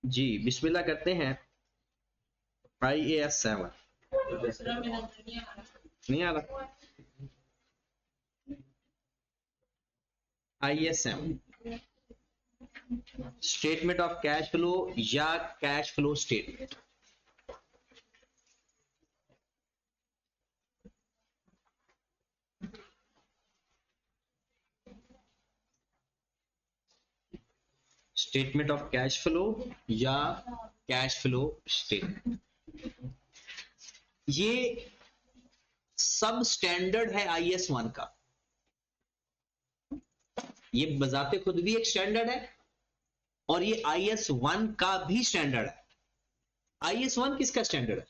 जी बिस्मिल्लाह करते हैं। IAS 7 नहीं आ रहा। IAS 7 statement of cash flow या cash flow statement. Statement of cash flow या कैश फ्लो स्टेटमेंट, ये सब स्टैंडर्ड है IAS 1 का। ये बजाते खुद भी एक स्टैंडर्ड है और ये IAS 1 का भी स्टैंडर्ड है। IAS 1 किसका स्टैंडर्ड है?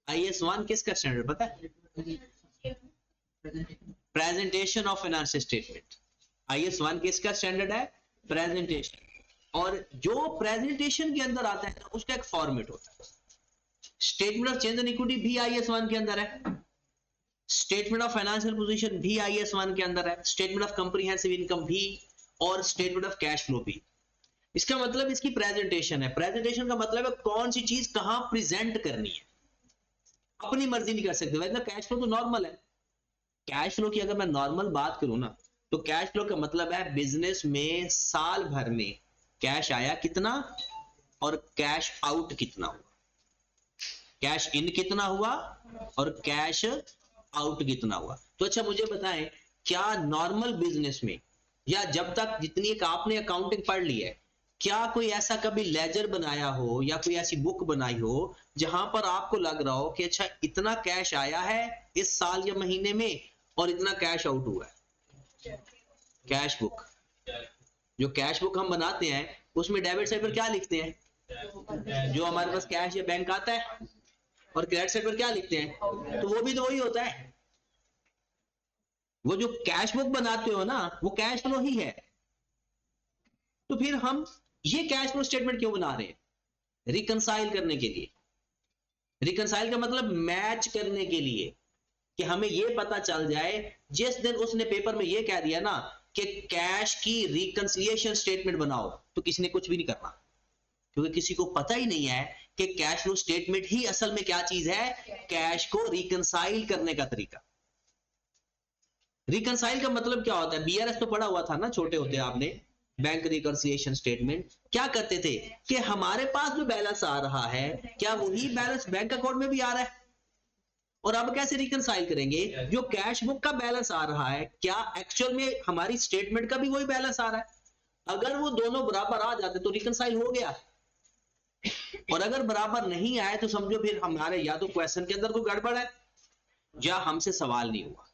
IAS 1 किसका स्टैंडर्ड पता है? Presentation of financial statement. IAS 1 किसका स्टैंडर्ड है? प्रेजेंटेशन। और जो प्रेजेंटेशन के अंदर आता है उसका एक फॉर्मेट होता है। Statement of change and equity भी IAS 1 के अंदर है, स्टेटमेंट ऑफ फाइनेंशियल पोजीशन भी IAS 1 के अंदर है, स्टेटमेंट ऑफ कंप्रीहेंसिव इनकम भी, और स्टेटमेंट ऑफ कैश फ्लो भी। इसका मतलब इसकी प्रेजेंटेशन है। प्रेजेंटेशन का मतलब है कौन सी चीज कहां प्रेजेंट करनी है, अपनी मर्जी नहीं कर सकते। वैसे कैश फ्लो तो नॉर्मल है। कैश फ्लो की अगर मैं नॉर्मल बात करूं ना, तो कैश फ्लो का मतलब है बिजनेस में साल भर में कैश आया कितना और कैश आउट कितना हुआ, कैश इन कितना हुआ और कैश आउट कितना हुआ। तो अच्छा मुझे बताएं, क्या नॉर्मल बिजनेस में या जब तक जितनी एक आपने अकाउंटिंग पढ़ ली है, क्या कोई ऐसा कभी लेजर बनाया हो या कोई ऐसी बुक बनाई हो जहां पर आपको लग रहा हो कि अच्छा इतना कैश आया है इस साल या महीने में और इतना कैश आउट हुआ है? कैश बुक, जो कैश बुक हम बनाते हैं उसमें डेबिट साइड पर क्या लिखते हैं? जो हमारे पास कैश या बैंक आता है। और क्रेडिट साइड पर क्या लिखते हैं? तो वो भी तो वही होता है। वो जो कैश बुक बनाते हो ना वो कैश फ्लो ही है। तो फिर हम ये कैश फ्लो स्टेटमेंट क्यों बना रहे हैं? रिकंसाइल करने के लिए। रिकंसाइल का मतलब मैच करने के लिए, कि हमें ये पता चल जाए जिस दिन उसने पेपर में ये कह दिया ना कि कैश की रिकंसिलिएशन स्टेटमेंट बनाओ, तो किसी ने कुछ भी नहीं करना, क्योंकि किसी को पता ही नहीं है कि कैश फ्लो स्टेटमेंट ही असल में क्या चीज है, कैश को रिकंसाइल करने का तरीका। रिकंसाइल का मतलब क्या होता है? BRS तो पढ़ा हुआ था ना छोटे होते आपने, बैंक रिकंसिलिएशन स्टेटमेंट। क्या करते थे कि हमारे पास जो बैलेंस आ रहा है क्या वही बैलेंस बैंक अकाउंट में भी आ रहा है, और अब कैसे रिकंसाइल करेंगे? जो कैश बुक का बैलेंस आ रहा है क्या एक्चुअल में हमारी स्टेटमेंट का भी वही बैलेंस आ रहा है? अगर वो दोनों बराबर आ जाते तो रिकंसाइल हो गया, और अगर बराबर नहीं आए तो समझो फिर हमारे या तो क्वेश्चन के अंदर कोई गड़बड़ है या हमसे सवाल नहीं हुआ।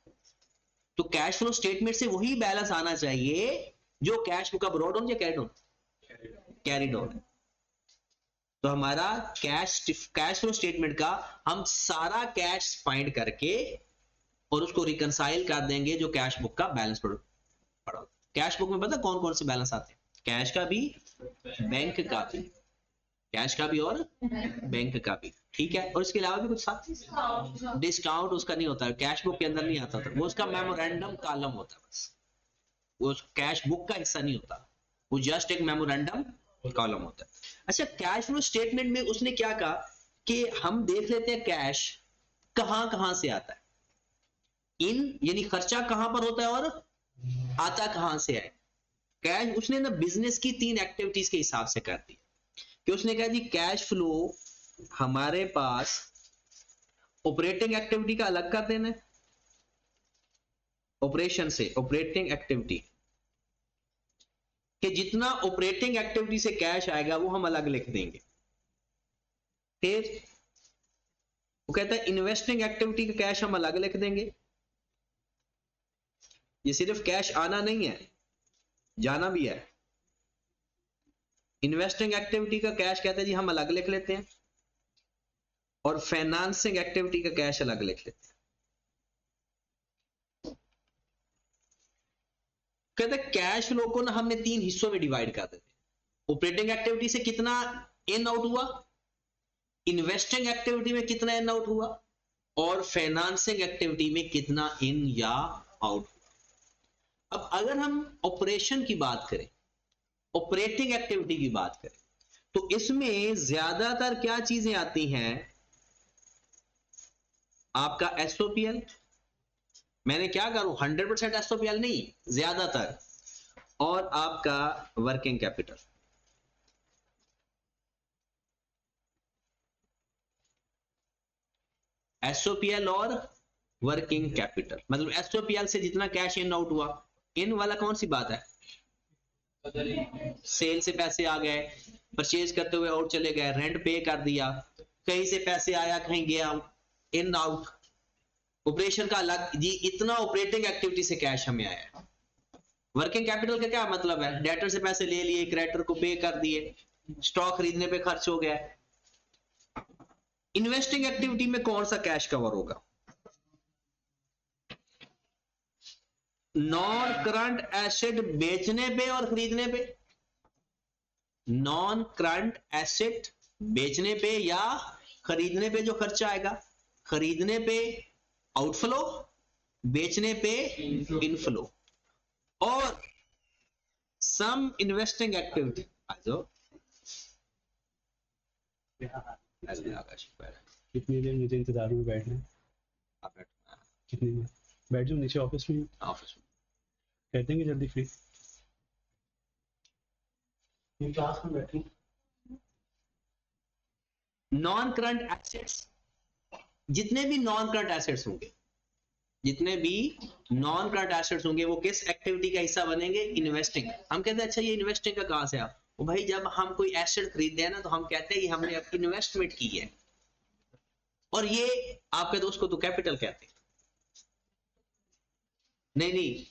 तो कैश फ्लो स्टेटमेंट से वही बैलेंस आना चाहिए जो कैश बुक का ब्रॉड ऑन या कैरिड ऑन, कैरिड ऑन है। तो हमारा कैश फ्लो स्टेटमेंट का हम सारा कैश फाइंड करके और उसको रिकंसाइल कर देंगे जो कैश बुक का बैलेंस पड़ा। कैश बुक में पता कौन कौन से बैलेंस आते हैं? कैश का भी, बैंक का भी, कैश का भी और बैंक का भी, ठीक है। और इसके अलावा भी कुछ साथ डिस्काउंट उसका नहीं होता है, कैश बुक के अंदर नहीं आता था, वो उसका मेमोरेंडम कॉलम होता है बस, वो कैश बुक का हिस्सा नहीं होता, वो जस्ट एक मेमोरेंडम कॉलम होता है। अच्छा कैश फ्लो स्टेटमेंट में उसने क्या कहा कि हम देख लेते हैं कैश कहां कहां से आता है। इन यानी खर्चा कहां पर होता है और आता कहां से है। कैश उसने ना बिजनेस की 3 एक्टिविटीज के हिसाब से कर दी, कि उसने कहा जी कैश फ्लो हमारे पास ऑपरेटिंग एक्टिविटी का अलग कर देना है, ऑपरेशन से ऑपरेटिंग एक्टिविटी, कि जितना ऑपरेटिंग एक्टिविटी से कैश आएगा वो हम अलग लिख देंगे। फिर वो कहता है इन्वेस्टिंग एक्टिविटी का कैश हम अलग लिख देंगे। ये सिर्फ कैश आना नहीं है, जाना भी है। इन्वेस्टिंग एक्टिविटी का कैश कहते हैं जी हम अलग लिख लेते हैं, और फाइनेंसिंग एक्टिविटी का कैश अलग लिख लेते हैं। कहते हैं कैश फ्लो को ना हमने 3 हिस्सों में डिवाइड कर देते हैं। ऑपरेटिंग एक्टिविटी से कितना इन आउट हुआ, इन्वेस्टिंग एक्टिविटी में कितना इन आउट हुआ, और फाइनेंसिंग एक्टिविटी में कितना इन या आउट हुआ। अब अगर हम ऑपरेशन की बात करें ऑपरेटिंग एक्टिविटी की बात करें तो इसमें ज्यादातर क्या चीजें आती हैं, आपका एसओपीएल, मैंने क्या करूं 100% एसओपीएल नहीं, ज्यादातर, और आपका वर्किंग कैपिटल। एसओपीएल और वर्किंग कैपिटल, मतलब एसओपीएल से जितना कैश इन आउट हुआ, इन वाला कौन सी बात है, सेल से पैसे आ गए, परचेज करते हुए आउट चले गए, रेंट पे कर दिया, कहीं से पैसे आया कहीं गया, इन आउट, ऑपरेशन का अलग जी, इतना ऑपरेटिंग एक्टिविटी से कैश हमें आया है। वर्किंग कैपिटल का क्या मतलब है, डेटर से पैसे ले लिए, क्रेडिटर को पे कर दिए, स्टॉक खरीदने पे खर्च हो गया। इन्वेस्टिंग एक्टिविटी में कौन सा कैश कवर होगा, नॉन करंट एसेट बेचने पे और खरीदने पे, नॉन करंट एसेट बेचने पे या खरीदने पे जो खर्चा आएगा, खरीदने पे आउटफ्लो, बेचने पे इनफ्लो, और सम इन्वेस्टिंग एक्टिविटी। कितनी देर मुझे इंतजार में बैठना है, कितनी देर बैठ जाओ नीचे ऑफिस में, ऑफिस में कर देंगे जल्दी फ्री, क्लास में बैठे। नॉन करंट एसेट्स, जितने भी नॉन करंट एसेट्स होंगे, जितने भी नॉन करंट एसेट्स होंगे वो किस एक्टिविटी का हिस्सा बनेंगे, इन्वेस्टिंग। हम कहते हैं अच्छा ये इन्वेस्टिंग का कहां से आ, वो भाई जब हम कोई एसेट खरीदते हैं ना तो हम कहते हैं ये हमने इन्वेस्टमेंट की है, और ये आपके दोस्त को तो कैपिटल कहते हैं, नहीं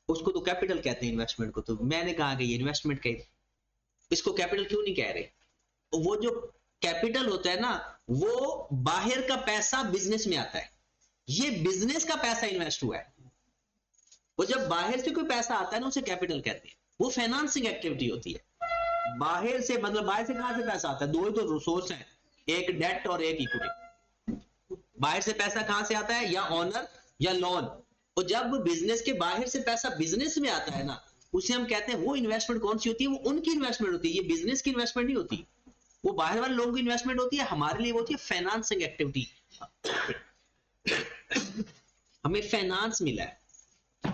उसको तो कैपिटल कहते हैं इन्वेस्टमेंट को, तो मैंने कहा कि ये इन्वेस्टमेंट का, इसको कैपिटल क्यों नहीं कह रहे, वो जो कैपिटल होता है ना वो बाहर का पैसा बिजनेस में आता है, ये बिजनेस का पैसा इन्वेस्ट हुआ है, वो जब बाहर से कोई पैसा आता है ना उसे कैपिटल कहते हैं, वो फाइनेंसिंग एक्टिविटी होती है। बाहर से मतलब बाहर से कहां से पैसा आता है, दो ही तो रिसोर्स हैं, एक डेट और एक इक्विटी। बाहर से पैसा कहां से आता है, या ऑनर या लोन, और जब बिजनेस के बाहर से पैसा बिजनेस में आता है ना उसे हम कहते हैं, वो इन्वेस्टमेंट कौन सी होती है, वो उनकी इन्वेस्टमेंट होती है, ये बिजनेस की इन्वेस्टमेंट नहीं होती, वो बाहर वाले लोगों की इन्वेस्टमेंट होती है, हमारे लिए वो होती है फाइनेंसिंग एक्टिविटी। हमें फाइनेंस मिला है,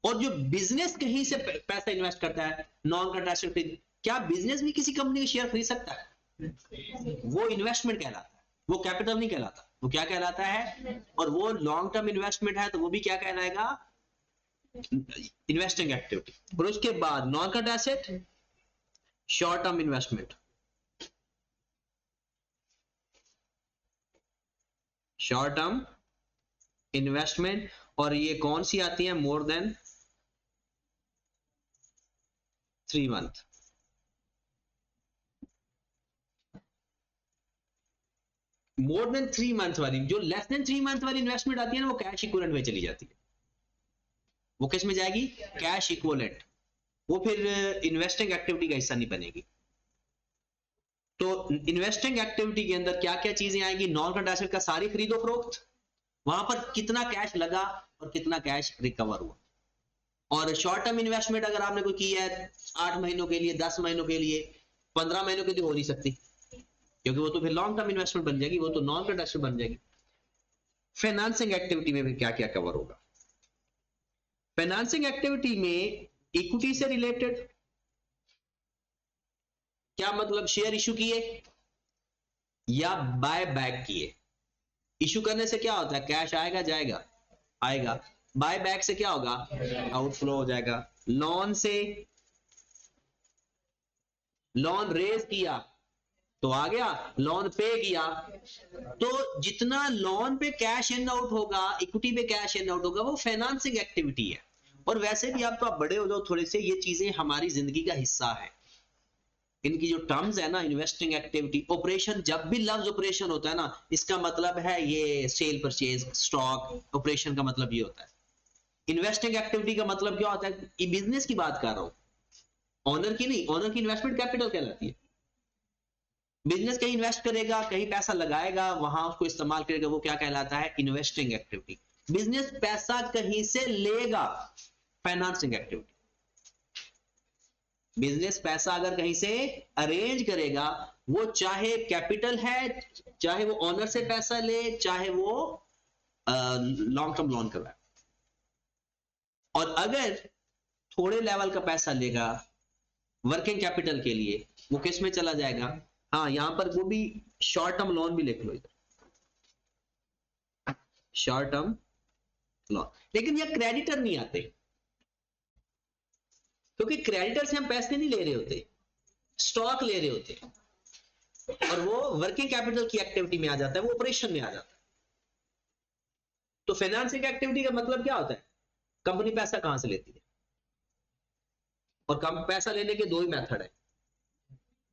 और जो बिजनेस कहीं से पैसा इन्वेस्ट करता है नॉन करंट एसेट, क्या बिजनेस भी किसी कंपनी के शेयर खरीद सकता है, वो इन्वेस्टमेंट कहलाता है, वो कैपिटल नहीं कहलाता, वो क्या कहलाता है, और वो लॉन्ग टर्म इन्वेस्टमेंट है तो वो भी क्या कहलाएगा, इन्वेस्टिंग एक्टिविटी। और उसके बाद non current asset, short term investment, short term investment, और ये कौन सी आती है, more than 3 month, more than 3 month वाली, जो लेस देन 3 मंथ वाली इन्वेस्टमेंट आती है ना वो कैश इक्विवेलेंट में चली जाती है, वो किस में जाएगी, कैश इक्विवेलेंट, वो फिर इन्वेस्टिंग एक्टिविटी का हिस्सा नहीं बनेगी। तो इन्वेस्टिंग एक्टिविटी के अंदर क्या क्या चीजें आएंगी, नॉन करंट एसेट का सारी खरीदो फरोख्त, वहां पर कितना कैश लगा और कितना कैश रिकवर हुआ, और शॉर्ट टर्म इन्वेस्टमेंट अगर आपने कोई की है 8 महीनों के लिए, 10 महीनों के लिए, 15 महीनों के लिए हो नहीं सकती, क्योंकि वो तो फिर लॉन्ग टर्म इन्वेस्टमेंट बन जाएगी, वो तो नॉन करंट एसेट बन जाएगी। फाइनेंसिंग एक्टिविटी में भी क्या क्या कवर होगा, फाइनेंसिंग एक्टिविटी में इक्विटी से रिलेटेड, क्या मतलब शेयर इशू किए या बाय बैक किए, इशू करने से क्या होता है, कैश आएगा जाएगा, आएगा, बाय बैक से क्या होगा, आउटफ्लो हो जाएगा, लोन से, लोन रेज किया तो आ गया, लोन पे किया, तो जितना लोन पे कैश इन आउट होगा, इक्विटी पे कैश इन आउट होगा, वो फाइनेंसिंग एक्टिविटी है। और वैसे भी आप तो आप बड़े हो जाओ थोड़े से, ये चीजें हमारी जिंदगी का हिस्सा है, इनकी जो टर्म्स है ना, इन्वेस्टिंग एक्टिविटी, ऑपरेशन, जब भी लफ्ज ऑपरेशन होता है ना इसका मतलब है ये सेल परचेज स्टॉक, ऑपरेशन का मतलब ये होता है। इन्वेस्टिंग एक्टिविटी का मतलब क्या होता है, ये बिजनेस की बात कर रहा हूं, ऑनर की नहीं, ऑनर की इन्वेस्टमेंट कैपिटल कहलाती है, बिजनेस कहीं इन्वेस्ट करेगा, कहीं पैसा लगाएगा, वहां उसको इस्तेमाल करेगा, वो क्या कहलाता है, इन्वेस्टिंग एक्टिविटी। बिजनेस पैसा कहीं से लेगा, फाइनेंसिंग एक्टिविटी। बिजनेस पैसा अगर कहीं से अरेंज करेगा, वो चाहे कैपिटल है, चाहे वो ऑनर से पैसा ले, चाहे वो लॉन्ग टर्म लोन करवाए, और अगर थोड़े लेवल का पैसा लेगा वर्किंग कैपिटल के लिए, वो किस में चला जाएगा? हाँ, यहां पर वो भी शॉर्ट टर्म लोन भी लिख लो इधर, शॉर्ट टर्म लोन। लेकिन ये क्रेडिटर नहीं आते, क्योंकि क्रेडिटर से हम पैसे नहीं ले रहे होते, स्टॉक ले रहे होते, और वो वर्किंग कैपिटल की एक्टिविटी में आ जाता है, वो ऑपरेशन में आ जाता है। तो फाइनेंसिंग एक्टिविटी का मतलब क्या होता है? कंपनी पैसा कहां से लेती है, और कम पैसा लेने के दो ही मेथड है,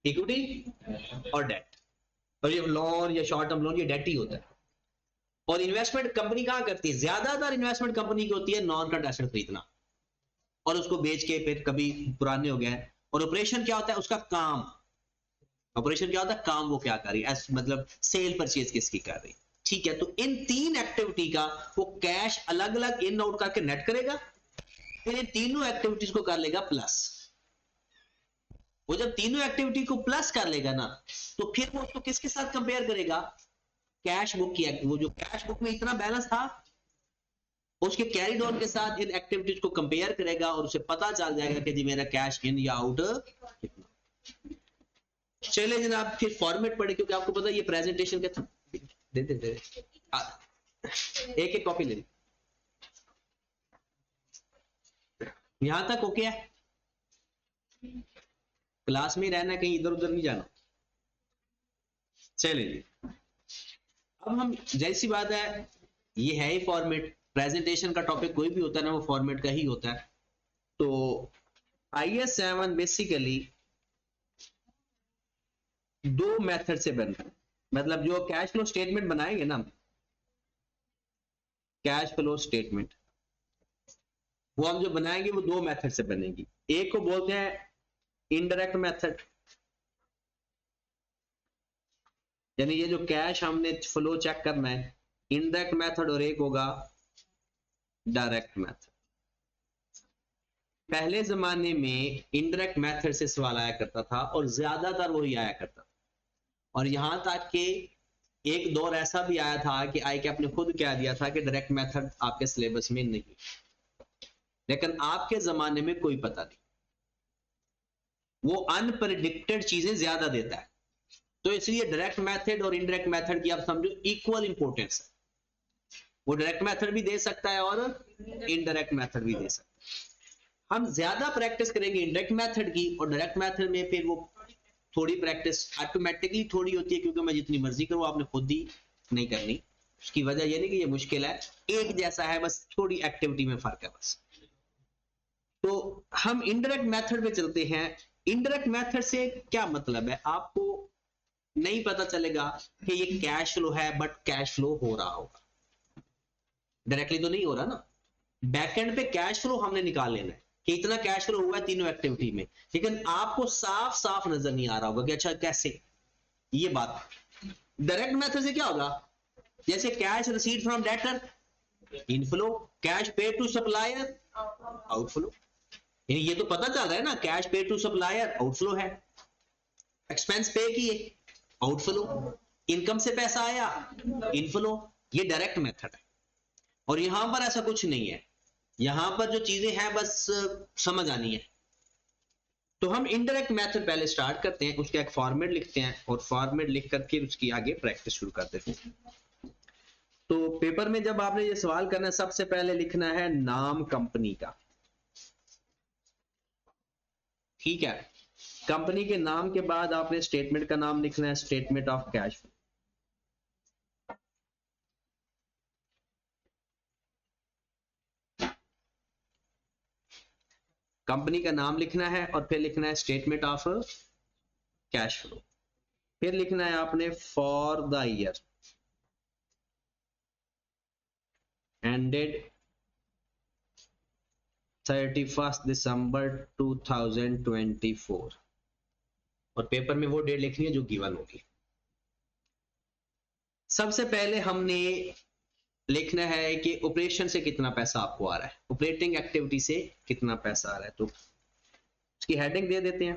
इक्विटी और डेट। और ये लोन या शॉर्ट टर्म लोन ये डेट ही होता है। और इन्वेस्टमेंट कंपनी कहां करती है? ज्यादातर इन्वेस्टमेंट कंपनी की होती है नॉन करंट एसेट खरीदना और उसको बेच के फिर कभी पुराने हो गए। और ऑपरेशन क्या होता है उसका? काम। ऑपरेशन क्या होता है? काम वो क्या कर रही है, मतलब सेल परचेज किसकी कर रही है। ठीक है, तो इन तीन एक्टिविटी का वो कैश अलग अलग इन आउट करके नेट करेगा, फिर इन तीनों एक्टिविटीज को कर लेगा प्लस। वो जब तीनों एक्टिविटी को प्लस कर लेगा ना, तो फिर वो उसको किसके साथ कंपेयर करेगा? कैश बुक की। वो जो कैश बुक में इतना बैलेंस था उसके कैरी ऑन के साथ इन एक्टिविटीज को कंपेयर करेगा, और उसे पता चल जाएगा कि जी मेरा कैश इन या आउट कितना। चले जनाब, फिर फॉर्मेट पढ़े, क्योंकि आपको पता है ये प्रेजेंटेशन का दे एक एक कॉपी ले ली। यहां तक ओके है? क्लास में ही रहना, कहीं इधर उधर नहीं जाना। चलिए, अब हम जैसी बात है, ये है ही फॉर्मेट। प्रेजेंटेशन का टॉपिक कोई भी होता है ना, वो फॉर्मेट का ही होता है। तो IAS 7 बेसिकली दो मेथड से बनता है। मतलब जो कैश फ्लो स्टेटमेंट बनाएंगे ना, कैश फ्लो स्टेटमेंट वो हम जो बनाएंगे वो दो मेथड से बनेगी। एक को बोलते हैं इनडायरेक्ट मेथड, यानी ये जो कैश हमने फ्लो चेक करना है, इनडायरेक्ट मेथड, और एक होगा डायरेक्ट मेथड। पहले जमाने में इनडायरेक्ट मेथड से सवाल आया करता था और ज्यादातर वही आया करता था। और यहां तक कि एक दौर ऐसा भी आया था कि ICAP ने खुद कह दिया था कि डायरेक्ट मेथड आपके सिलेबस में नहीं, लेकिन आपके जमाने में कोई पता नहीं, वो अनप्रेडिक्टेड चीजें ज्यादा देता है। तो इसलिए डायरेक्ट मेथड और इनडायरेक्ट मेथड की आप समझो इक्वल इंपॉर्टेंस है। वो डायरेक्ट मेथड भी दे सकता है और इनडायरेक्ट मेथड भी दे सकता है। हम ज्यादा प्रैक्टिस करेंगे इनडायरेक्ट मेथड की, और डायरेक्ट मेथड में फिर वो थोड़ी प्रैक्टिस ऑटोमेटिकली थोड़ी होती है, क्योंकि मैं जितनी मर्जी करूं आपने खुद ही नहीं करनी। उसकी वजह यह नहीं कि ये मुश्किल है, एक जैसा है, बस थोड़ी एक्टिविटी में फर्क है बस। तो हम इनडायरेक्ट मेथड पे चलते हैं। इनडायरेक्ट मेथड से क्या मतलब है? आपको नहीं पता चलेगा कि ये कैश फ्लो है, बट कैश फ्लो हो रहा होगा। डायरेक्टली तो नहीं हो रहा ना। बैकएंड पे कैश फ्लो हमने निकाल लेना है कि इतना कैश फ्लो हुआ है तीनों एक्टिविटी में, लेकिन आपको साफ साफ नजर नहीं आ रहा होगा कि अच्छा कैसे। ये बात डायरेक्ट मेथड से क्या होगा? जैसे cash receipt from debtor inflow, cash पे टू सप्लायर आउटफ्लो। ये तो पता चल रहा है ना, कैश पे टू सप्लायर आउटफ्लो है, एक्सपेंस पे किए आउटफ्लो, इनकम से पैसा आया इनफ्लो। ये डायरेक्ट मेथड है। और यहां पर ऐसा कुछ नहीं है, यहां पर जो चीजें हैं बस समझ आनी है। तो हम इनडायरेक्ट मेथड पहले स्टार्ट करते हैं, उसका एक फॉर्मेट लिखते हैं, और फॉर्मेट लिख करके उसकी आगे प्रैक्टिस शुरू कर देते हैं। तो पेपर में जब आपने ये सवाल करना है, सबसे पहले लिखना है नाम कंपनी का। ठीक है, कंपनी के नाम के बाद आपने स्टेटमेंट का नाम लिखना है, statement of cash flow. Company का नाम लिखना है और फिर लिखना है स्टेटमेंट ऑफ कैश फ्लो। फिर लिखना है आपने फॉर द ईयर एंडेड 31 दिसंबर 2024, और पेपर में वो डेट लिखनी है जो गिवन होगी। सबसे पहले हमने लिखना है कि ऑपरेशन से कितना पैसा आपको आ रहा है, ऑपरेटिंग एक्टिविटी से कितना पैसा आ रहा है। तो उसकी हेडिंग दे देते हैं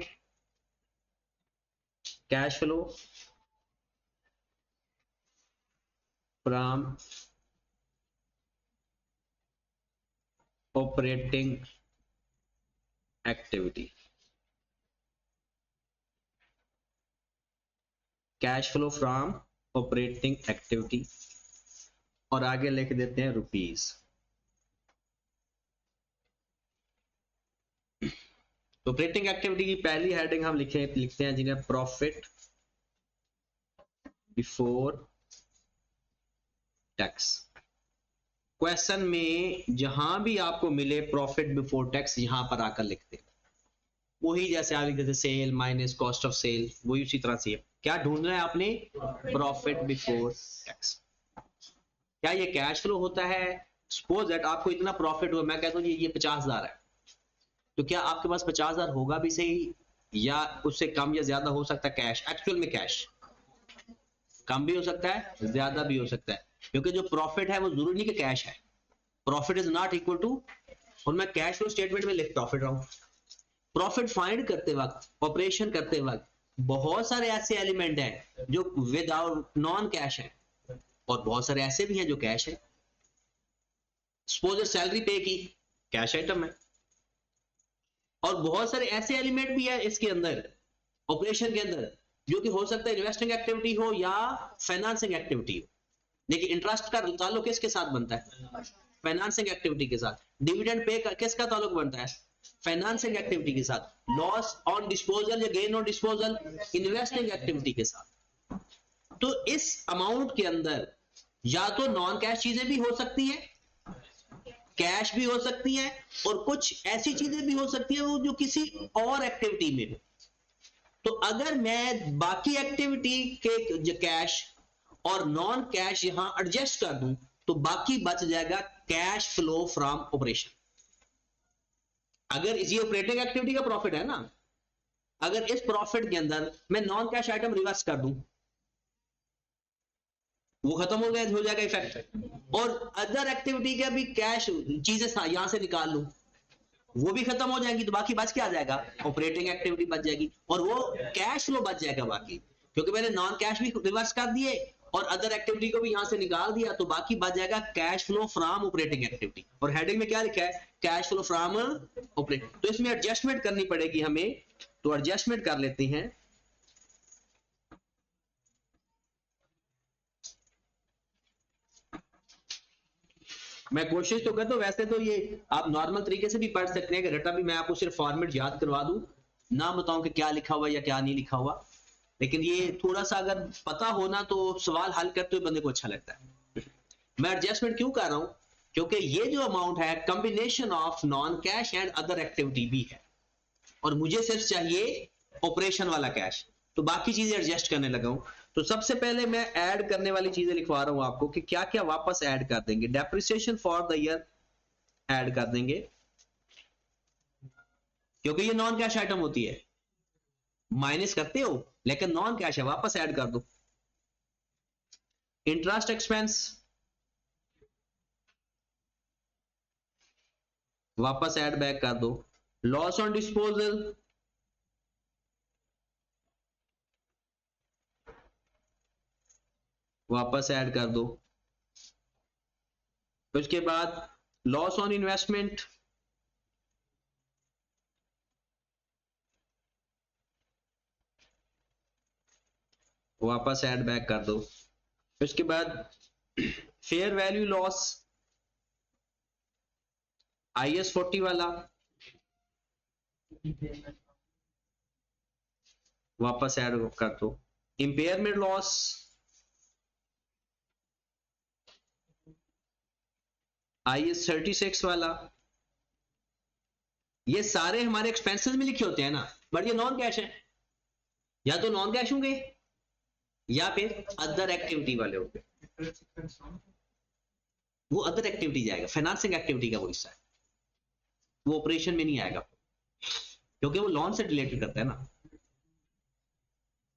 cash flow from operating activity, cash flow from operating activity, और आगे लिख देते हैं रुपीस। ऑपरेटिंग एक्टिविटी की पहली हेडिंग हम लिखते हैं जिन्हें प्रॉफिट बिफोर टैक्स। क्वेश्चन में जहां भी आपको मिले प्रॉफिट बिफोर टैक्स यहां पर आकर लिखते हैं, वही जैसे आप लिखते थे sale minus cost of sale, वही उसी तरह से क्या ढूंढना है आपने, प्रॉफिट बिफोर टैक्स। क्या ये कैश फ्लो होता है? सपोज दैट आपको इतना प्रॉफिट हुआ, मैं कहता हूँ ये 50,000 है, तो क्या आपके पास 50,000 होगा भी सही या उससे कम या ज्यादा हो सकता है? कैश एक्चुअल में कैश कम भी हो सकता है ज्यादा भी हो सकता है, क्योंकि जो प्रॉफिट है वो जरूरी नहीं कि कैश है। Profit is not equal to, और मैं कैश फ्लो स्टेटमेंट में लिख प्रॉफिट रहा हूं। प्रॉफिट फाइंड करते वक्त, ऑपरेशन करते वक्त बहुत सारे ऐसे एलिमेंट हैं जो विदाउट नॉन कैश है, और बहुत सारे ऐसे भी हैं जो कैश है। सपोज सैलरी पे की, कैश आइटम है, और बहुत सारे ऐसे एलिमेंट भी है इसके अंदर ऑपरेशन के अंदर जो कि हो सकता है इन्वेस्टिंग एक्टिविटी हो या फाइनेंसिंग एक्टिविटी हो। देखिए इंटरेस्ट का ताल्लुक किसके साथ बनता है? फाइनेंसिंग एक्टिविटी के साथ। डिविडेंड पे किसका ताल्लुक बनता है? फाइनेंसिंग एक्टिविटी के साथ। लॉस ऑन डिस्पोजल या gain on disposal investing activity के साथ। तो इस अमाउंट के अंदर या तो नॉन कैश चीजें भी हो सकती है, कैश भी हो सकती है, और कुछ ऐसी चीजें भी हो सकती है वो जो किसी और एक्टिविटी में हो। तो अगर मैं बाकी एक्टिविटी के जो कैश और नॉन कैश यहां एडजस्ट कर दूं तो बाकी बच जाएगा कैश फ्लो फ्रॉम ऑपरेशन। अगर इसी ऑपरेटिंग एक्टिविटी का प्रॉफिट है ना, अगर इस प्रॉफिट के अंदर मैं नॉन कैश आइटम रिवर्स कर दूं, वो खत्म हो जाएगा इफेक्ट, और अदर एक्टिविटी का भी कैश चीजें यहां से निकाल लूं, वो भी खत्म हो जाएंगी, तो बाकी बच क्या जाएगा? ऑपरेटिंग एक्टिविटी बच जाएगी, और वो कैश फ्लो बच जाएगा बाकी, क्योंकि मैंने नॉन कैश भी रिवर्स कर दिए और अदर एक्टिविटी को भी यहां से निकाल दिया, तो बाकी बच जाएगा cash flow from operating activity. और हेडिंग में क्या लिखा है? Cash flow from operating. तो इसमें एडजस्टमेंट करनी पड़ेगी हमें, तो एडजस्टमेंट कर लेते हैं। मैं कोशिश तो करता हूं, वैसे तो ये आप नॉर्मल तरीके से भी पढ़ सकते हैं कि रटा भी मैं आपको सिर्फ फॉर्मेट याद करवा दूं, ना बताऊं कि क्या लिखा हुआ या क्या नहीं लिखा हुआ, लेकिन ये थोड़ा सा अगर पता होना तो सवाल हल करते हुए बंदे को अच्छा लगता है। मैं एडजस्टमेंट क्यों कर रहा हूं? क्योंकि ये जो अमाउंट है combination of non cash and other activity भी है, और मुझे सिर्फ चाहिए ऑपरेशन वाला कैश, तो बाकी चीजें एडजस्ट करने लगा हूं। तो सबसे पहले मैं ऐड करने वाली चीजें लिखवा रहा हूं आपको कि क्या क्या वापस ऐड कर देंगे। Depreciation for the year add कर देंगे, क्योंकि ये नॉन कैश आइटम होती है, माइनस करते हो लेकिन नॉन कैश है, वापस ऐड कर दो। इंटरेस्ट एक्सपेंस वापस ऐड बैक कर दो। लॉस ऑन डिस्पोजल वापस ऐड कर दो। उसके बाद लॉस ऑन इन्वेस्टमेंट वापस ऐड बैक कर दो। उसके बाद फेयर वैल्यू लॉस IAS 40 वाला वापस ऐड कर दो। इंपेयरमेंट लॉस IAS 36 वाला, ये सारे हमारे एक्सपेंसेस में लिखे होते हैं ना, बट ये नॉन कैश है, या तो नॉन कैश होंगे या फिर अदर एक्टिविटी वाले होंगे। वो अदर एक्टिविटी जाएगा, फाइनेंसिंग एक्टिविटी का वो हिस्सा है, वो ऑपरेशन में नहीं आएगा क्योंकि वो लोन से रिलेटेड करता है ना।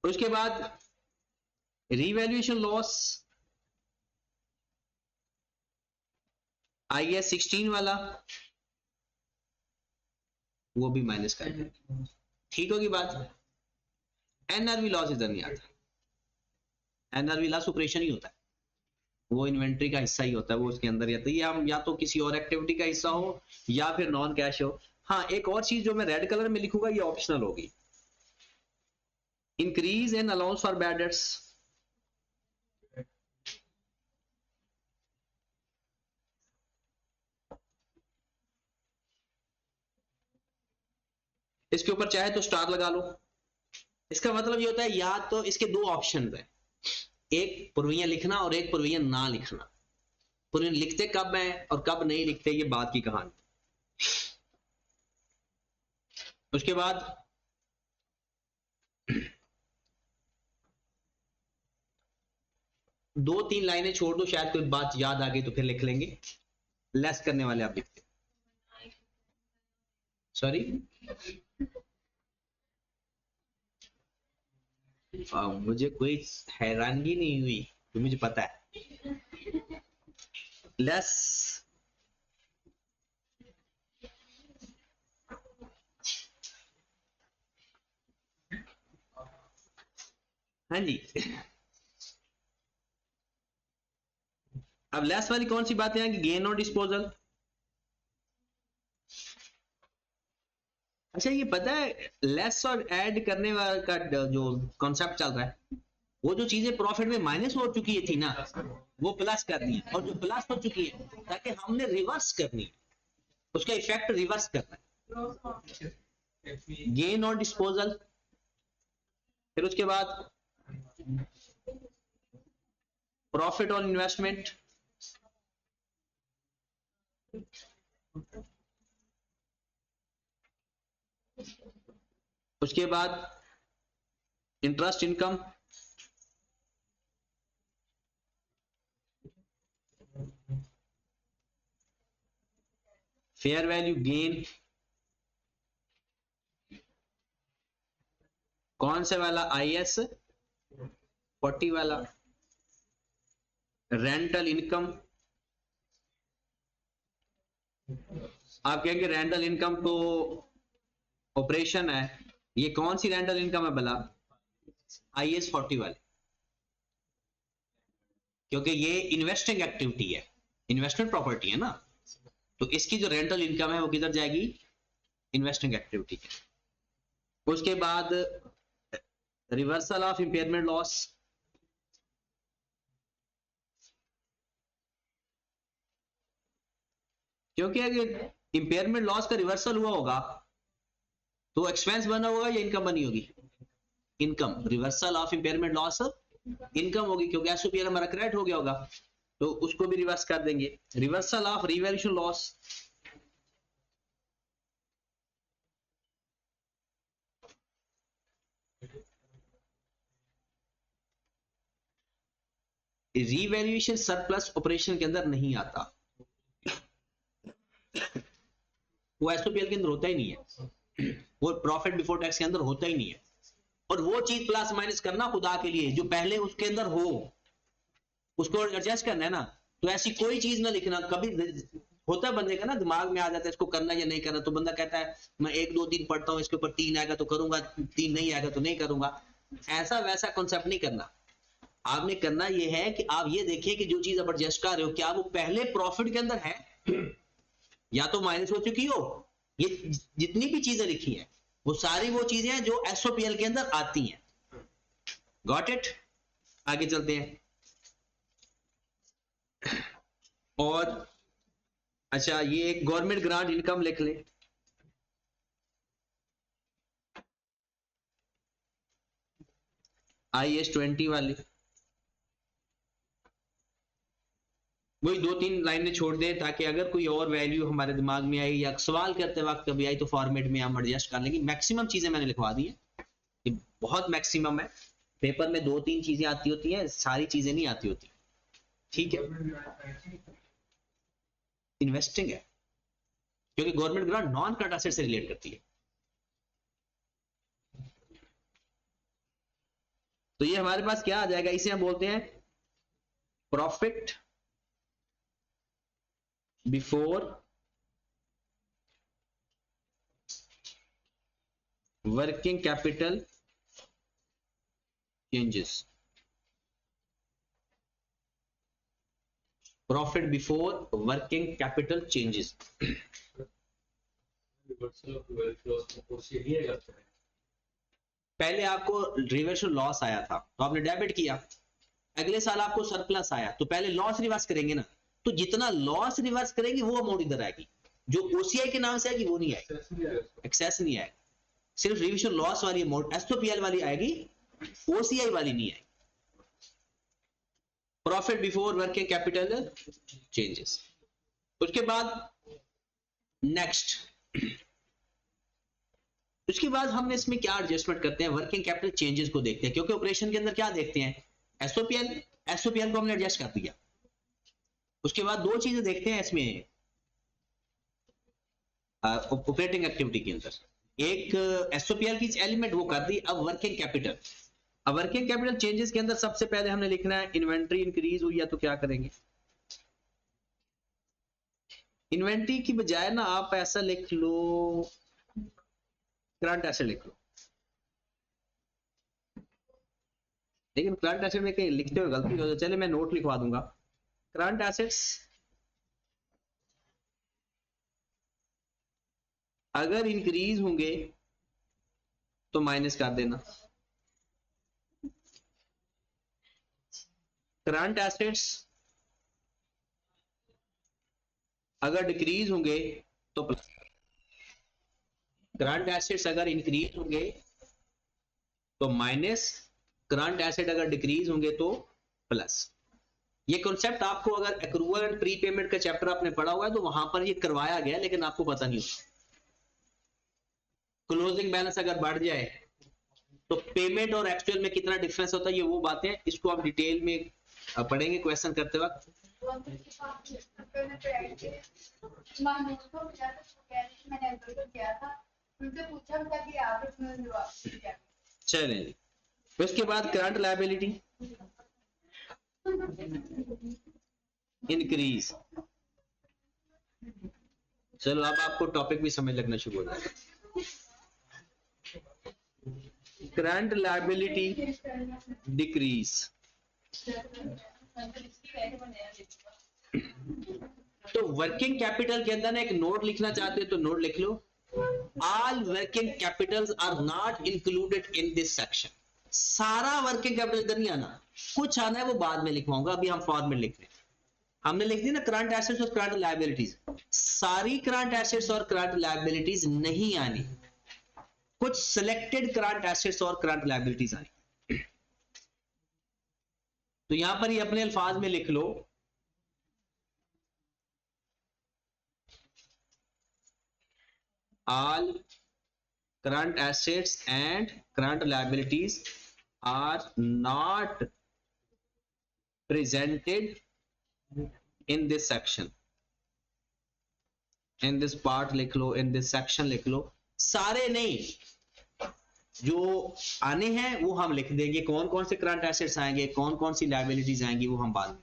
उसके बाद रीवैल्यूएशन लॉस IAS 16 वाला वो भी माइनस कर देंगे। ठीक होगी बात। एनआरवी लॉस इधर नहीं आता। एनआरवी लॉस ऑपरेशन ही होता है, वो इन्वेंट्री का हिस्सा ही होता है, वो उसके अंदर या तो ये हम या तो किसी और एक्टिविटी का हिस्सा हो या फिर नॉन कैश हो। हाँ, एक और चीज जो मैं रेड कलर में लिखूंगा ये ऑप्शनल होगी, increase in allowance for bad debts. इसके ऊपर चाहे तो स्टार लगा लो। इसका मतलब ये होता है या तो इसके दो ऑप्शन है, एक पुरवैया लिखना और एक पुरवैया ना लिखना। पुरवैया लिखते कब है और कब नहीं लिखते ये बात की कहानी। उसके बाद दो तीन लाइनें छोड़ दो, शायद कोई बात याद आ गई तो फिर लिख लेंगे। लेस करने वाले आप लिखते, सॉरी मुझे कोई हैरानगी नहीं हुई तो मुझे पता है। लेस हाँ जी। अब लेस वाली कौन सी बातें आएंगी, गेन और डिस्पोजल। अच्छा ये पता है लेस और ऐड करने वाला का जो कॉन्सेप्ट चल रहा है, वो जो चीजें प्रॉफिट में माइनस हो चुकी है थी ना, वो प्लस करनी है, और जो प्लस हो चुकी है ताकि हमने रिवर्स करनी है, उसका इफेक्ट रिवर्स करना है, गेन और डिस्पोजल। फिर उसके बाद प्रॉफिट ऑन इन्वेस्टमेंट, उसके बाद interest income, fair value gain, कौन से वाला IS 40 वाला, रेंटल इनकम। आप कहेंगे रेंटल इनकम तो ऑपरेशन है, ये कौन सी रेंटल इनकम है भला, IS 40 वाले, क्योंकि ये इन्वेस्टिंग एक्टिविटी है, इन्वेस्टमेंट प्रॉपर्टी है ना, तो इसकी जो रेंटल इनकम है वो किधर जाएगी, इन्वेस्टिंग एक्टिविटी। उसके बाद रिवर्सल ऑफ इंपेयरमेंट लॉस, क्योंकि अगर इंपेयरमेंट लॉस का रिवर्सल हुआ होगा तो एक्सपेंस बना होगा या इनकम बनी होगी, income. Reversal of impairment loss income होगी, क्योंकि एसओपीएल हमारा क्रेडिट हो गया होगा, तो उसको भी रिवर्स कर देंगे। Reversal of revaluation loss, revaluation surplus operation के अंदर नहीं आता, वो एसओपीएल के अंदर होता ही नहीं है, वो प्रॉफिट बिफोर टैक्स के अंदर होता ही नहीं है। और वो चीज प्लस माइनस करना खुदा के लिए जो पहले उसके अंदर हो, उसको एडजस्ट करना है ना। तो ऐसी कोई चीज ना लिखना, कभी होता बंदे का ना दिमाग में आ जाता है इसको करना या नहीं करना, तो बंदा कहता है मैं 1 2 3 पढ़ता हूँ, इसके ऊपर 3 आएगा तो करूंगा, 3 नहीं आएगा तो नहीं करूंगा। ऐसा वैसा कॉन्सेप्ट नहीं करना। आपने करना यह है कि आप ये देखिए कि जो चीज आप एडजस्ट कर रहे हो क्या वो पहले प्रॉफिट के अंदर है या तो माइनस हो चुकी हो। ये जितनी भी चीजें लिखी हैं वो सारी वो चीजें हैं जो एसओपीएल के अंदर आती हैं। Got it. आगे चलते हैं। और अच्छा ये एक गवर्नमेंट ग्रांट इनकम लिख ले, IS 20 वाली, वही 2 3 लाइनें छोड़ दे ताकि अगर कोई और वैल्यू हमारे दिमाग में आई या सवाल करते वक्त कभी आई तो फॉर्मेट में हम एडजस्ट कर लेंगे। मैक्सिमम चीजें मैंने लिखवा दी हैं, ये बहुत मैक्सिमम है। पेपर में 2 3 चीजें आती होती हैं, सारी चीजें नहीं आती होती। ठीक है, इन्वेस्टिंग है क्योंकि government grant non current asset से रिलेट करती है। तो ये हमारे पास क्या आ जाएगा, इसे हम बोलते हैं profit before working capital changes, profit before working capital changes. पहले आपको रिवर्सल लॉस आया था तो आपने डेबिट किया, अगले साल आपको सरप्लस आया तो पहले लॉस रिवर्स करेंगे ना, तो जितना लॉस रिवर्स करेंगे वो अमाउंट इधर आएगी, जो ओसीआई के नाम से आएगी वो नहीं आएगी, एक्सेस नहीं आएगा, सिर्फ रिवर्सल लॉस वाली अमाउंट एसओपीएल वाली आएगी, ओसीआई वाली नहीं आएगी। Profit before working capital changes. उसके बाद नेक्स्ट, उसके बाद हमने इसमें क्या एडजस्टमेंट करते हैं, वर्किंग कैपिटल चेंजेस को देखते हैं, क्योंकि ऑपरेशन के अंदर क्या देखते हैं, एसओपीएल, एसओपीएल को हमने एडजस्ट कर दिया। उसके बाद दो चीजें देखते हैं इसमें ऑपरेटिंग एक्टिविटी के अंदर, एक एसओपीएल की एलिमेंट वो कर दी, अब वर्किंग कैपिटल। अब वर्किंग कैपिटल चेंजेस के अंदर सबसे पहले हमने लिखना है इन्वेंट्री इंक्रीज हुई है तो क्या करेंगे, इन्वेंट्री की बजाय ना आप ऐसा लिख लो, करंट एसेट लिख लो, लेकिन करंट एसेट में कहीं लिखते हुए गलती हो तो चले मैं नोट लिखवा दूंगा, करंट एसेट्स अगर इंक्रीज होंगे तो माइनस कर देना, करंट एसेट्स अगर डिक्रीज होंगे तो प्लस, करंट एसेट्स अगर इंक्रीज होंगे तो माइनस, करंट एसेट अगर डिक्रीज होंगे तो प्लस। ये कॉन्सेप्ट आपको अगर एक्रूअल एंड प्री पेमेंट का चैप्टर आपने पढ़ा हुआ है तो वहां पर ये करवाया गया, लेकिन आपको पता नहीं होगा। क्लोजिंग बैलेंस अगर बढ़ जाए तो पेमेंट और एक्चुअल में कितना डिफरेंस होता है, ये वो बातें इसको आप डिटेल में पढ़ेंगे क्वेश्चन करते वक्त। चलें, उसके बाद करंट लायबिलिटी इंक्रीज, चलो अब आपको टॉपिक भी समझ लगना शुरू हो जाएगा। करंट लायबिलिटी डिक्रीज, तो वर्किंग कैपिटल के अंदर एक नोट लिखना चाहते हो तो नोट लिख लो, all working capitals are not included in this section. सारा वर्किंग कैपिटल इधर नहीं आना, कुछ आना है वो बाद में लिखवाऊंगा, अभी हम फॉर्मेट लिख रहे हैं। हमने लिख दी ना करंट एसेट्स और करंट लायबिलिटीज, सारी करंट एसेट्स और करंट लायबिलिटीज नहीं आनी, कुछ सिलेक्टेड करंट एसेट्स और करंट लायबिलिटीज आनी। तो यहां पर ये अपने अल्फाज में लिख लो, all current assets and current liabilities are not presented in this section, in this part लिख लो, in this section लिख लो, सारे नहीं, जो आने हैं वो हम लिख देंगे, कौन कौन से करंट एसेट्स आएंगे, कौन कौन सी लायबिलिटीज आएंगी वो हम बाद में।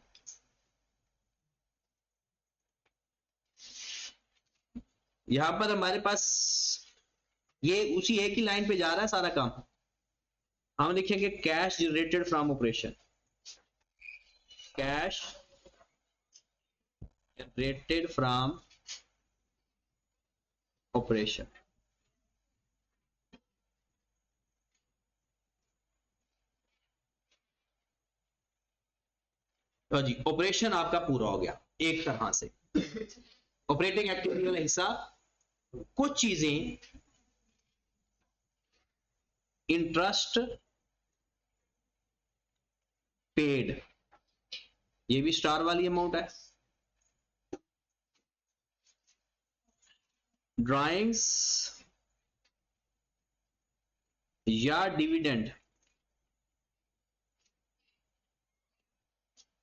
यहां पर हमारे पास ये उसी एक ही लाइन पे जा रहा है सारा काम, हम लिखेंगे cash generated from operation, cash generated from operation. तो जी ऑपरेशन आपका पूरा हो गया एक तरह से, ऑपरेटिंग एक्टिविटी वाला हिस्सा, कुछ चीजें इंटरेस्ट पेड, ये भी स्टार वाली अमाउंट है, ड्राइंग्स या dividend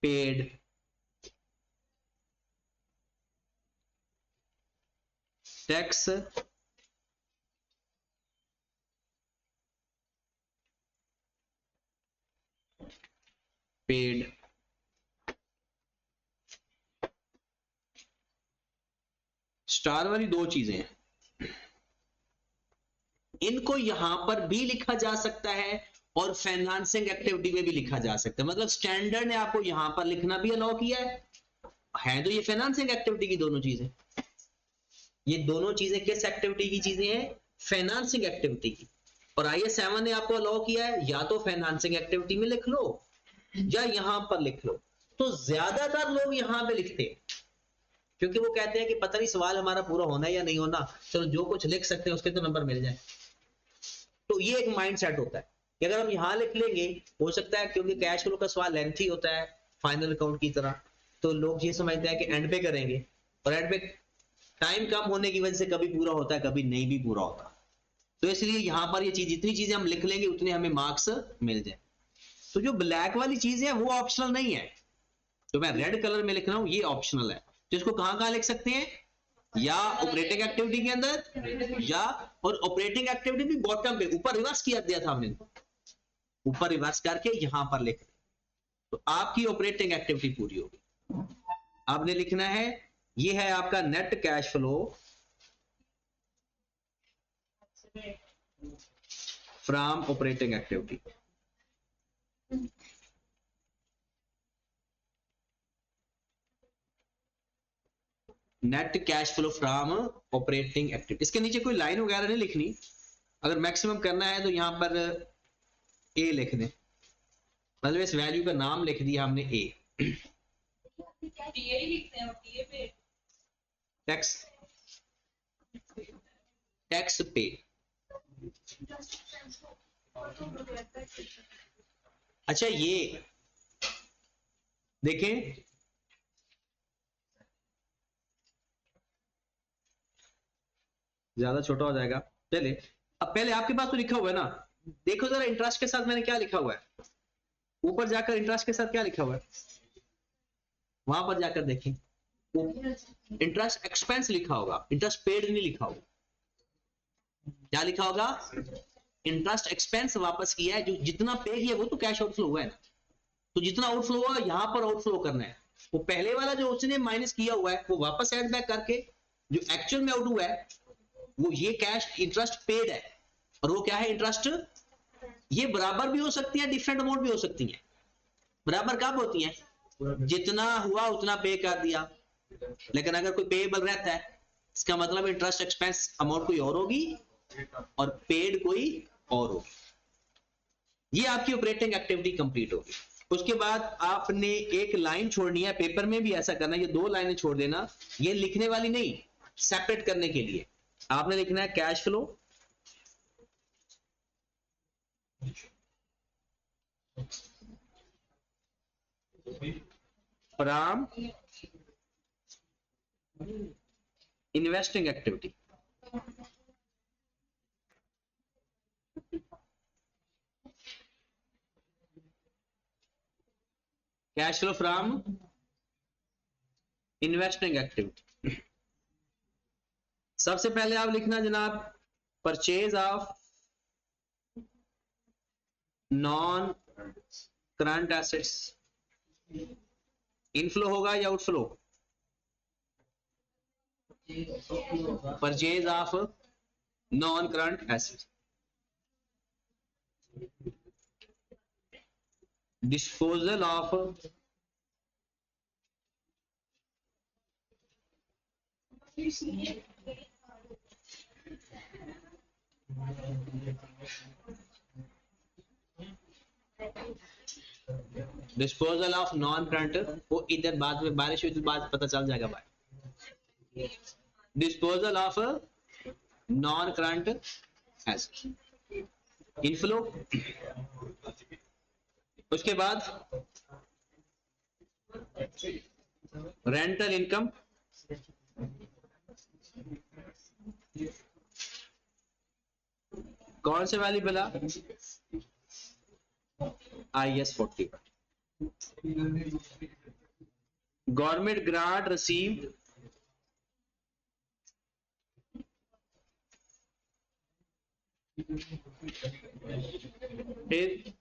paid, tax paid, star वाली दो चीजें हैं, इनको यहां पर भी लिखा जा सकता है और फाइनेंसिंग एक्टिविटी में भी लिखा जा सकता है। मतलब स्टैंडर्ड ने आपको यहां पर लिखना भी अलाउ किया है तो ये फाइनेंसिंग एक्टिविटी की दोनों चीजें, ये दोनों चीजें किस एक्टिविटी की चीजें हैं? फाइनेंसिंग एक्टिविटी की। और IAS 7 ने आपको अलाउ किया है या तो फाइनेंसिंग एक्टिविटी में लिख लो या यहां पर लिख लो। तो ज्यादातर लोग यहां पे लिखते हैं क्योंकि वो कहते हैं कि पता नहीं सवाल हमारा पूरा होना है या नहीं होना, चलो जो कुछ लिख सकते हैं उसके तो नंबर मिल जाए। तो ये एक माइंड सेट होता है कि अगर हम यहां लिख लेंगे, हो सकता है क्योंकि कैश फ्लो का सवाल लेंथी होता है फाइनल अकाउंट की तरह, तो लोग ये समझते हैं कि एंड पे करेंगे, और एंड पे टाइम कम होने की वजह से कभी पूरा होता है कभी नहीं भी पूरा होता। तो इसलिए यहां पर ये चीज, जितनी चीजें हम लिख लेंगे उतने हमें मार्क्स मिल जाए। तो जो ब्लैक वाली चीज है वो ऑप्शनल नहीं है, तो मैं रेड कलर में लिख रहा हूं ये ऑप्शनल है। तो इसको कहां कहां लिख सकते हैं? या ऑपरेटिंग एक्टिविटी के अंदर, या और ऑपरेटिंग एक्टिविटी भी बॉटम पे, ऊपर रिवर्स किया दिया था हमने, ऊपर रिवर्स करके यहां पर लिख, तो आपकी ऑपरेटिंग एक्टिविटी पूरी होगी। आपने लिखना है ये है आपका net cash flow from operating activity. Net cash flow from operating activity, इसके नीचे कोई लाइन वगैरह नहीं लिखनी, अगर मैक्सिमम करना है तो यहां पर ए लिख दें, मतलब इस वैल्यू का नाम लिख दिया हमने ए। टैक्स, टैक्स पे, अच्छा ये देखें, ज्यादा छोटा हो जाएगा पहले। अब पहले आपके पास तो लिखा हुआ है ना, देखो जरा इंटरेस्ट के साथ मैंने क्या लिखा हुआ है, ऊपर जाकर इंटरेस्ट के साथ क्या लिखा हुआ है, वहां पर जाकर देखें, इंटरेस्ट एक्सपेंस लिखा होगा, इंटरेस्ट पेड नहीं लिखा होगा। क्या लिखा होगा? इंटरेस्ट एक्सपेंस वापस किया है, जो जितना पे किया वो तो कैश आउटफ्लो हुआ है ना, तो जितना आउटफ्लो हुआ यहां पर आउटफ्लो करना है, वो पहले वाला जो उसने माइनस किया हुआ है वो वापस ऐड बैक करके जो एक्चुअल में आउट हुआ है वो ये कैश इंटरेस्ट पेड है, और वो क्या है? इंटरेस्ट। ये बराबर भी हो सकती है, डिफरेंट अमाउंट भी हो सकती है। बराबर कब होती है? जितना हुआ उतना पे कर दिया, लेकिन अगर कोई पेएबल रहता है इसका मतलब इंटरेस्ट एक्सपेंस अमाउंट कोई और होगी और पेड कोई और होगी। ये आपकी ऑपरेटिंग एक्टिविटी कंप्लीट होगी। उसके बाद आपने एक लाइन छोड़नी है, पेपर में भी ऐसा करना है, ये दो लाइनें छोड़ देना, ये लिखने वाली नहीं, सेपरेट करने के लिए आपने लिखना है cash flow from investing activity. Cash flow from investing activity. सबसे पहले आप लिखना जनाब purchase of non current assets, inflow होगा या outflow? Purchase of non current assets, disposal of disposal of non current, वो इधर बाद में बारिश हुई तो बाद पता चल जाएगा भाई। Disposal of non current asset, inflow. उसके बाद रेंटल इनकम, कौन से वाली बिला? IAS 40। गवर्नमेंट ग्रांट रिसीव्ड, फिर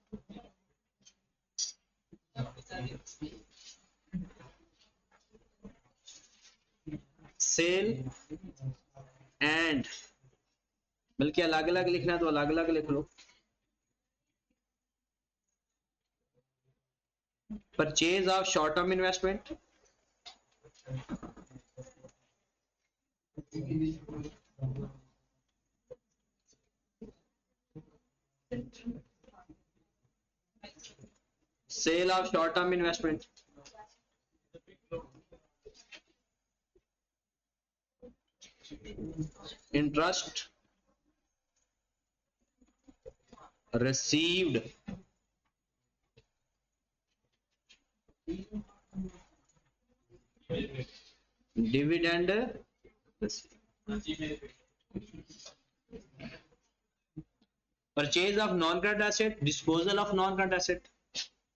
सेल एंड बल्कि अलग अलग लिखना है तो अलग अलग लिख लो। Purchase of short term investment, sale of short term investment, interest received dividend purchase of non-current asset, disposal of non-current asset,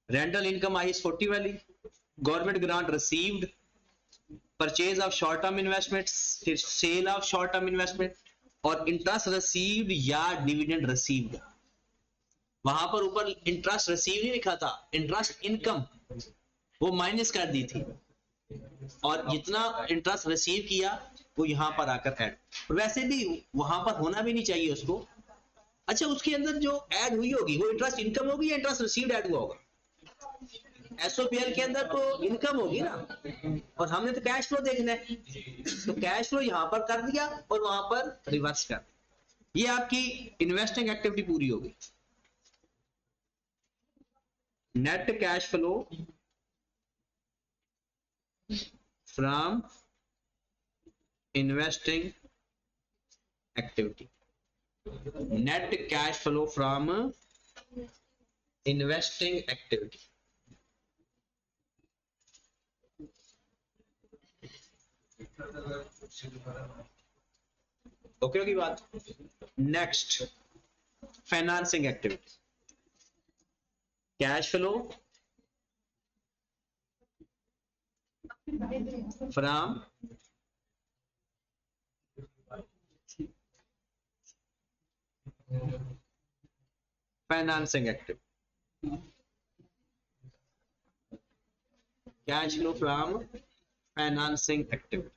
rental income is 40 वाली, government grant received, purchase of short term investments, फिर sale of short term investment और interest received या dividend received। वहां पर ऊपर interest receive नहीं लिखा था, इंटरेस्ट इनकम वो माइनस कर दी थी, और जितना इंटरेस्ट रिसीव किया वो यहां पर आकर ऐड, वैसे भी वहां पर होना भी नहीं चाहिए उसको। अच्छा, उसके अंदर जो ऐड हुई होगी वो इंटरेस्ट इनकम होगी या इंटरेस्ट रिसीव्ड ऐड हुआ होगा? एसओपीएल के अंदर तो इनकम होगी ना, और हमने तो कैश फ्लो देखना है, तो कैश फ्लो यहां पर कर दिया और वहां पर रिवर्स कर दिया। ये आपकी इन्वेस्टिंग एक्टिविटी पूरी होगी। Net cash flow from investing activity, net cash flow from investing activity. Okay की बात। Next, financing activity, cash flow from financing activity, cash flow from financing activity.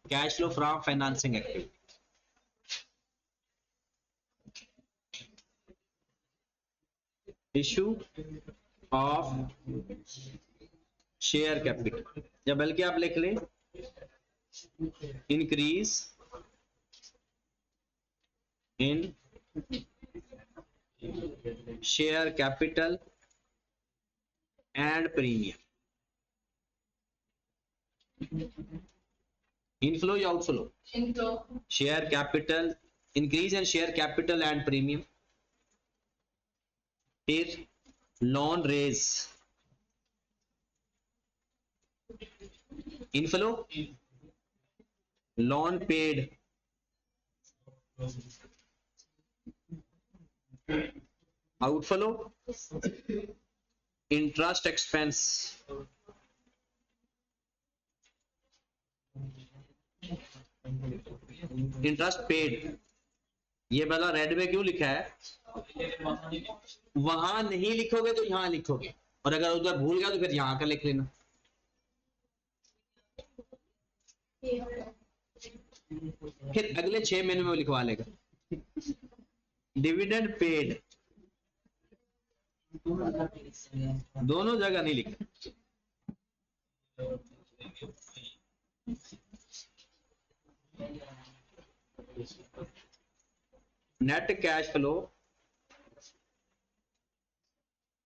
Cash flow from financing activity, issue of share capital, या बल्कि आप लिख लें increase in share capital and premium. Inflow या outflow? Share capital, increase in share capital and premium. फिर loan raise, inflow loan paid, outflow interest expense, interest paid. ये वाला red में क्यों लिखा है? वहां नहीं लिखोगे तो यहां लिखोगे, और अगर उधर भूल गया तो फिर यहां का लिख लेना। फिर अगले 6 महीने में लिखवा लेगा। डिविडेंड पेड, दोनों जगह नहीं लिखा। Net cash flow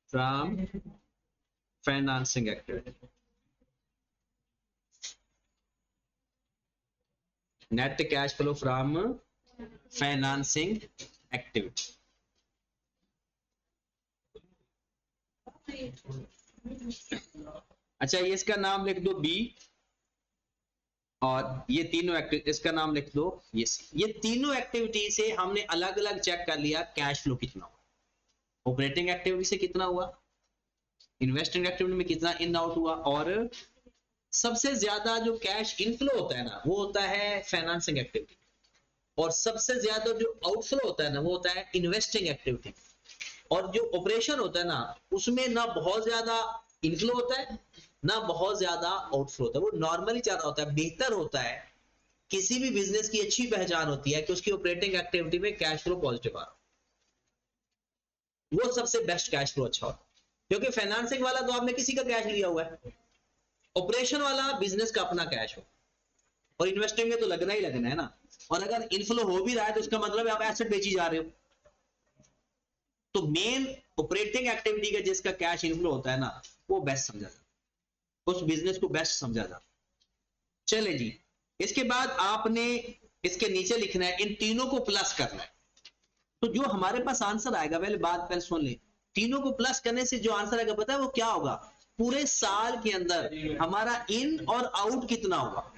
from financing activity, net cash flow from financing activity. अच्छा, ये इसका नाम लिख दो बी, और ये तीनों एक्टिविटी इसका नाम लिख दो ये सी। ये तीनों एक्टिविटी से हमने अलग अलग चेक कर लिया कैश फ्लो कितना हुआ, ऑपरेटिंग एक्टिविटी से कितना हुआ, इन्वेस्टिंग एक्टिविटी में कितना इन आउट हुआ, और सबसे ज्यादा जो कैश इनफ्लो होता है ना वो होता है फाइनेंसिंग एक्टिविटी। और सबसे ज्यादा जो आउटफ्लो होता है ना वो होता है इन्वेस्टिंग एक्टिविटी, और जो ऑपरेशन होता है ना उसमें ना बहुत ज्यादा इनफ्लो होता है ना बहुत ज्यादा आउटफ्लो होता है, वो नॉर्मली ज्यादा होता है। बेहतर होता है, किसी भी बिजनेस की अच्छी पहचान होती है कि उसकी ऑपरेटिंग एक्टिविटी में कैश फ्लो पॉजिटिव आ रहा, वो सबसे बेस्ट कैश फ्लो अच्छा होता है। क्योंकि फाइनेंसिंग वाला तो आपने किसी का कैश लिया हुआ है, ऑपरेशन वाला बिजनेस का अपना कैश हो, और इन्वेस्टिंग में तो लगना ही लगना है ना। और अगर इनफ्लो हो भी रहा है तो उसका मतलब है आप एसेट बेची जा रहे हो। तो मेन ऑपरेटिंग एक्टिविटी का जिसका कैश इनफ्लो होता है ना वो बेस्ट समझा जाता, उस बिजनेस को बेस्ट समझा जाता। चले जी, इसके बाद आपने इसके नीचे लिखना है, इन तीनों को प्लस करना है। तो जो हमारे पास आंसर आएगा, पहले सुन ले, तीनों को प्लस करने से जो आंसर आएगा पता है वो क्या होगा? पूरे साल के अंदर हमारा इन और आउट कितना होगा,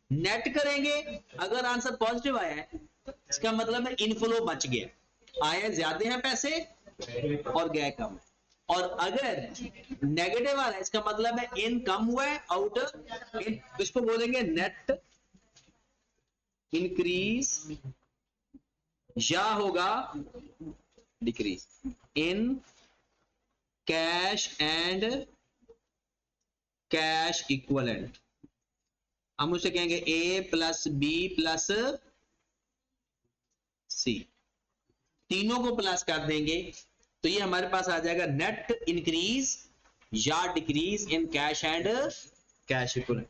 नेट करेंगे। अगर आंसर पॉजिटिव आया है इसका मतलब है इनफ्लो बच गया, आए ज्यादा हैं पैसे और गए कम है। और अगर नेगेटिव आ रहा है इसका मतलब है इन कम हुआ है, आउट इन, इसको बोलेंगे नेट इंक्रीज या होगा decrease in cash and cash equivalent. हम उसे कहेंगे ए प्लस बी प्लस सी, तीनों को प्लस कर देंगे तो ये हमारे पास आ जाएगा नेट इंक्रीज या decrease in cash and cash equivalent.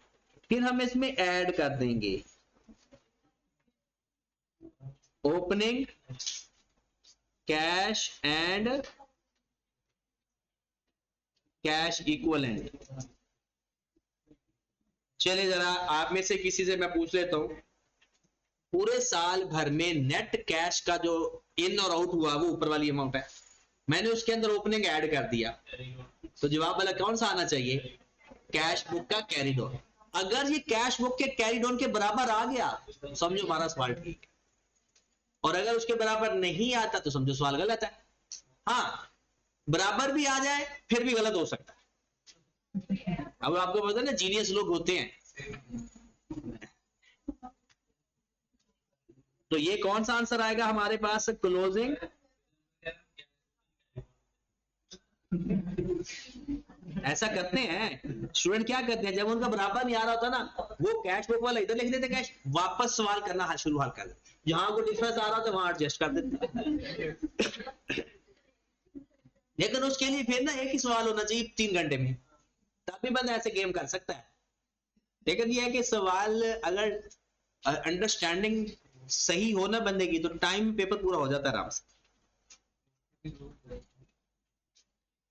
फिर हम इसमें ऐड कर देंगे opening cash and cash equivalent. चलिए जरा आप में से किसी से मैं पूछ लेता हूं, पूरे साल भर में नेट कैश का जो इन और आउट हुआ वो ऊपर वाली अमाउंट है, मैंने उसके अंदर ओपनिंग ऐड कर दिया, तो जवाब वाला कौन सा आना चाहिए? कैश बुक का कैरी डाउन। अगर ये कैश बुक के कैरी डाउन के बराबर आ गया समझो हमारा सवाल ठीक है, और अगर उसके बराबर नहीं आता तो समझो सवाल गलत है। हाँ, बराबर भी आ जाए फिर भी गलत हो सकता है। अब आपको पता है ना जीनियस लोग होते हैं। तो ये कौन सा आंसर आएगा हमारे पास? क्लोजिंग, ऐसा करते हैं स्टूडेंट, क्या करते हैं जब उनका बराबर नहीं आ रहा होता ना वो कैश बुक वाला इधर लिख देते कैश, वापस सवाल करना शुरू हल कर देते, जहां को डिफरेंस आ रहा था वहां एडजस्ट कर देते। लेकिन उसके लिए फिर ना एक ही सवाल होना चाहिए 3 घंटे में, तभी बंदा ऐसे गेम कर सकता है। लेकिन ये है कि सवाल अगर अंडरस्टैंडिंग सही हो ना बंदे की तो टाइम पेपर पूरा हो जाता है आराम से।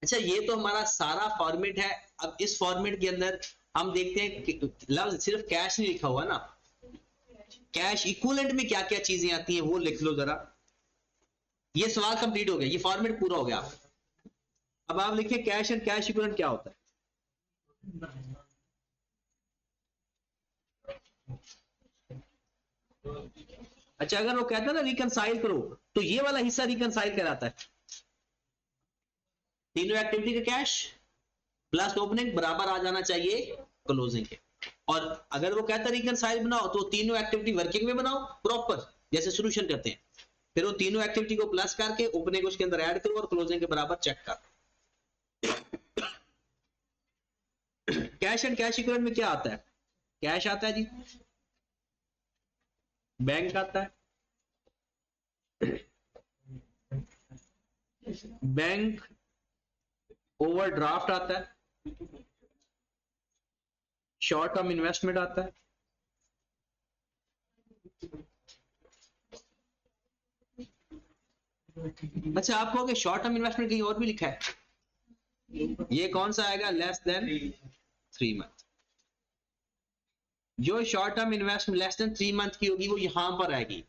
अच्छा, ये तो हमारा सारा फॉर्मेट है। अब इस फॉर्मेट के अंदर हम देखते हैं कि लफ्ज सिर्फ कैश नहीं लिखा हुआ ना, कैश इक्विवेलेंट में क्या क्या चीजें आती हैं वो लिख लो जरा। ये सवाल कंप्लीट हो गया, ये फॉर्मेट पूरा हो गया। अब आप लिखिए कैश एंड कैश इक्विवेलेंट क्या होता है। अच्छा, अगर वो कहता है ना रिकनसाइल करो तो ये वाला हिस्सा रिकनसाइल कराता है। तीनों एक्टिविटी का कैश प्लस ओपनिंग बराबर आ जाना चाहिए क्लोजिंग के। और अगर वो कहता है रिकनसाइल बनाओ तो तीनों एक्टिविटी वर्किंग में बनाओ प्रॉपर, जैसे सॉल्यूशन करते हैं, फिर वो तीनों एक्टिविटी को प्लस करके ओपनिंग उसके अंदर ऐड करो और क्लोजिंग के बराबर चेक करो। कैश एंड कैश इक्विवेलेंट में क्या आता है? कैश आता है जी, बैंक आता है, बैंक ओवरड्राफ्ट आता है, शॉर्ट टर्म इन्वेस्टमेंट आता है, अच्छा आप कहोगे शॉर्ट टर्म इन्वेस्टमेंट कहीं और भी लिखा है, ये कौन सा आएगा? Less than 3 month. जो short term investment less than 3 month की होगी वो यहां पर आएगी,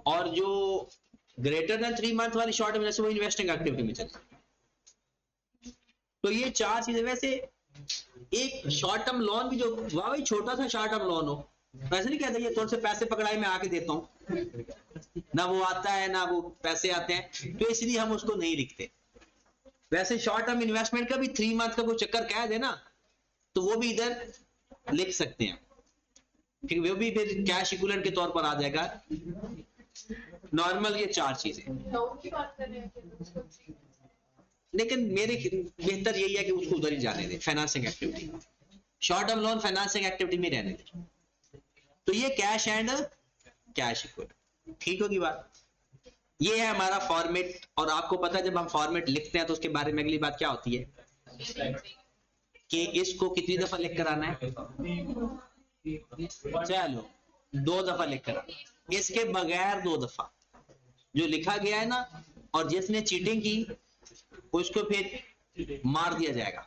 और जो ग्रेटर देन 3 मंथ वाली शॉर्ट टर्म इन्वेस्टमेंट वो इन्वेस्टिंग एक्टिविटी में चलेगी। तो ये 4 चीजें। वैसे एक शॉर्ट टर्म लोन भी जो वाह छोटा सा शॉर्ट टर्म लोन हो, वैसे नहीं कहते ये थोड़े से पैसे पकड़ाए मैं आके देता हूं, ना वो आता है ना वो पैसे आते हैं, तो इसलिए हम उसको नहीं लिखते। वैसे शॉर्ट टर्म इन्वेस्टमेंट का भी 3 मंथ का कोई चक्कर कह दे ना तो वो भी इधर लिख सकते हैं। ठीक, वो भी फिर कैश इक्विवेलेंट के तौर पर आ जाएगा। नॉर्मल ये चार चीजें, लेकिन मेरे बेहतर यही है कि उसको उधर ही जाने दें, financing activity, short term loan financing activity में रहने दें। तो ये कैश एंड कैश इक्विवेलेंट, ठीक होगी बात। ये है हमारा फॉर्मेट। और आपको पता है जब हम फॉर्मेट लिखते हैं तो उसके बारे में अगली बात क्या होती है कि इसको कितनी दफा लिख कर आना है, चलो 2 दफा लिख कर आना, इसके बगैर 2 दफा जो लिखा गया है ना, और जिसने चीटिंग की उसको फिर मार दिया जाएगा।